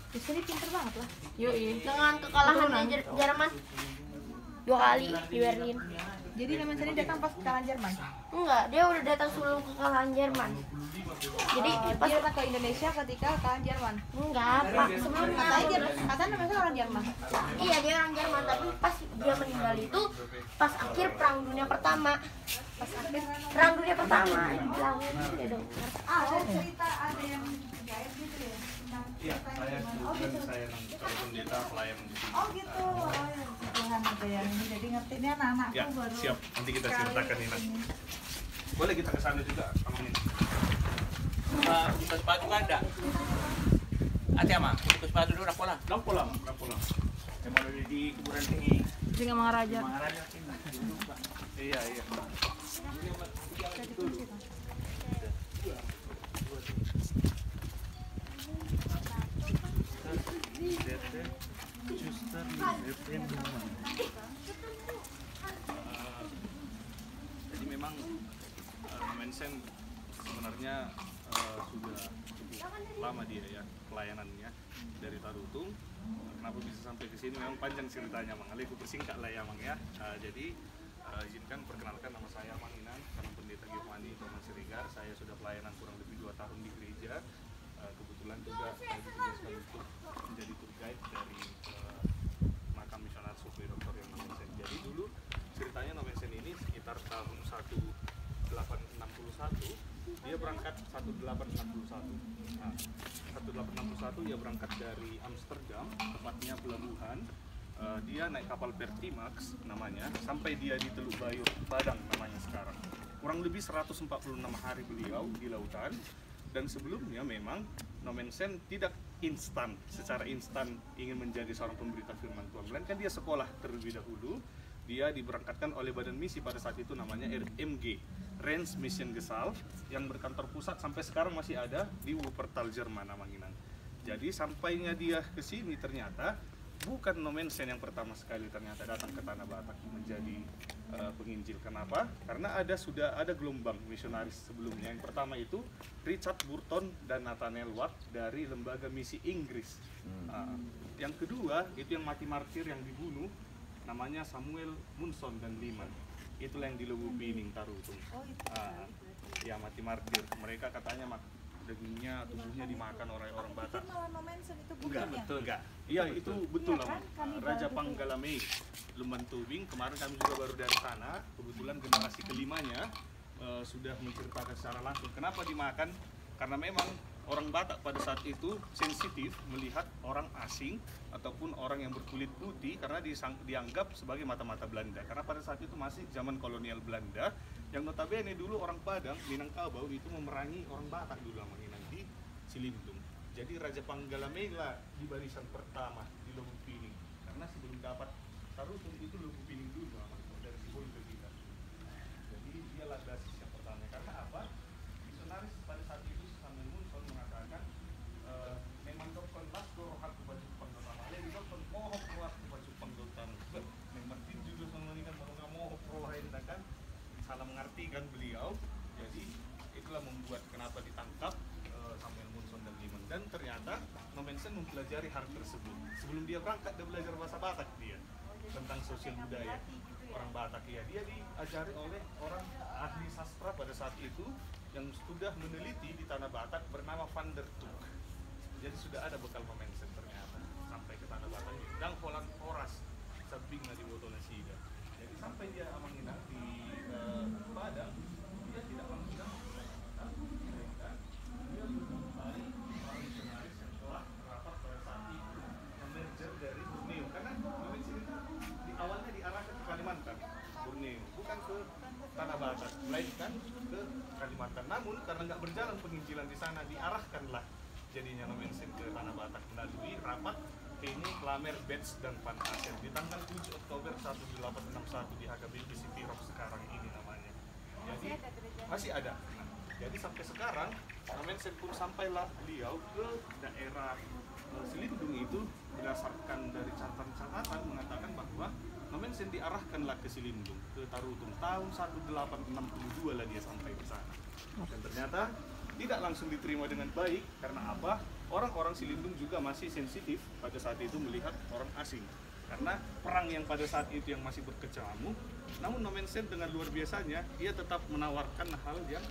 Di sini pinter banget lah. Yoi. Dengan kekalahan Jerman 2 kali di Berlin. Jadi Nomensen ini datang pas kekalahan Jerman. Enggak, dia udah datang sebelum kekalahan Jerman. Jadi pas Dia datang ke Indonesia ketika kekalahan Jerman. enggak, Pak, sebelum Katanya Nomensen orang Jerman. iya dia orang Jerman, tapi pas dia meninggal itu pas akhir Perang Dunia Pertama. Pas akhir Perang Dunia Pertama dibilang dia dong. Cerita ada yang jahit gitu ya? Iya, saya kebetulan saya pendeta pelayan di sini. Oh gitu. Oh ya, Tuhan ada yang ini. Jadi ngerti ini anak-anakku Ya, baru. siap. Nanti kita ceritakan ini. Boleh kita ke sana juga, Kang ini. Buka sepatu kan ada? Ate ama, buka sepatu dulu rapola. Pulang. Saya mau di kuburan tinggi. Singa Mangaraja. Mangaraja. Iya. Jadi memang Nomensen sebenarnya sudah cukup lama dia ya pelayanannya dari Tarutung. Kenapa bisa sampai ke sini? Memang panjang ceritanya, Mang. Aku persingkat lah ya, Mang ya. Jadi izinkan perkenalkan nama saya Mang Inan, karena pendeta Giovanni Thomas Siregar. Saya sudah pelayanan kurang lebih 2 tahun di gereja. Kebetulan juga saya ditugaskan untuk menjadi tour guide dari makam misionaris Suku Dr. yang Nomensen. Jadi dulu ceritanya Nomensen ini sekitar tahun 1861 dia berangkat 1861. Nah, 1861 dia berangkat dari Amsterdam, tepatnya pelabuhan. Dia naik kapal Pertimax namanya, sampai dia di Teluk Bayur, Padang namanya sekarang. Kurang lebih 146 hari beliau di lautan. Dan sebelumnya memang Nomensen tidak secara instan ingin menjadi seorang pemberita firman Tuhan. Melainkan dia sekolah terlebih dahulu. Dia diberangkatkan oleh badan misi pada saat itu namanya RMG, Rens Mission Gesal, yang berkantor pusat sampai sekarang masih ada di Wuppertal, Jerman, Manginan. Jadi sampainya dia ke sini ternyata bukan Nomensen yang pertama sekali ternyata datang ke Tanah Batak menjadi penginjil. Kenapa? Karena sudah ada gelombang misionaris sebelumnya. Yang pertama itu Richard Burton dan Nathaniel Watt dari lembaga misi Inggris. Yang kedua itu yang mati martir yang dibunuh, namanya Samuel Munson dan Liman. Itulah yang di Luwu Pining Tarutung. Ya mati martir. Mereka katanya dagingnya, tubuhnya dimakan oleh orang Batak. Malah Nomensen itu Enggak, bukannya. betul enggak. Iya, itu betul Iya lah. kan? Kami Raja baru Panggalame, Lumban Tubing. Kemarin kami juga baru dari sana. Kebetulan generasi kelimanya sudah menceritakan secara langsung. Kenapa dimakan? Karena memang orang Batak pada saat itu sensitif melihat orang asing ataupun orang yang berkulit putih karena dianggap sebagai mata-mata Belanda. Karena pada saat itu masih zaman kolonial Belanda, yang notabene dulu orang Padang, Minangkabau itu memerangi orang Batak dulu sama di Silindung. Jadi Raja Panggalame lah di barisan pertama di Luwu Pining. Karena sebelum dapat Tarutung itu Luwu Pining dulu dari Sibol ke kita. Jadi dialah basis yang pertama. Karena apa? Misionaris pada saat itu Samuel Munson mengatakan memang dokon las dorohat baju pangdotan. Lalu dokon mohok ruas baju pangdotan. Memang juga sama ini kan mau mohok rohain kan salah mengartikan beliau. Jadi itulah membuat kenapa ditangkap Samuel Munson dan Liman. Dan ternyata Nomensen mempelajari hal tersebut. Sebelum dia berangkat dia belajar bahasa Batak dia tentang sosial budaya orang Batak ya. Dia diajari oleh orang ahli sastra pada saat itu yang sudah meneliti di Tanah Batak bernama Van der Tuuk. Jadi sudah ada bekal Nomensen ternyata sampai ke Tanah Batak. Dan Holland Horas sabing di Botonasida. Jadi sampai dia Amanginang di Padang, dia tidak langsung dia kembali orang misionaris yang telah merapat pada saat itu memerger dari Borneo. Karena Nomensen itu di awalnya diarahkan ke Kalimantan, Borneo, bukan ke Tanah Batak, melainkan ke Kalimantan. Namun karena nggak berjalan penginjilan di sana, diarahkanlah jadinya Nomensen ke Tanah Batak melalui rapat ini Klamer, Betz, dan Van Asen di tanggal 7 Oktober 1861 di HKBP City Rock sekarang ini namanya. Jadi masih ada. Nah, jadi sampai sekarang Nomensen pun sampailah beliau ke daerah Silindung itu berdasarkan dari catatan mengatakan bahwa Nomensen diarahkanlah ke Silindung, ke Tarutung tahun 1862 lah dia sampai ke sana. Dan ternyata tidak langsung diterima dengan baik. Karena apa? orang-orang Silindung juga masih sensitif pada saat itu melihat orang asing. Karena perang yang pada saat itu yang masih berkecamuk, namun Nomensen dengan luar biasanya, ia tetap menawarkan hal yang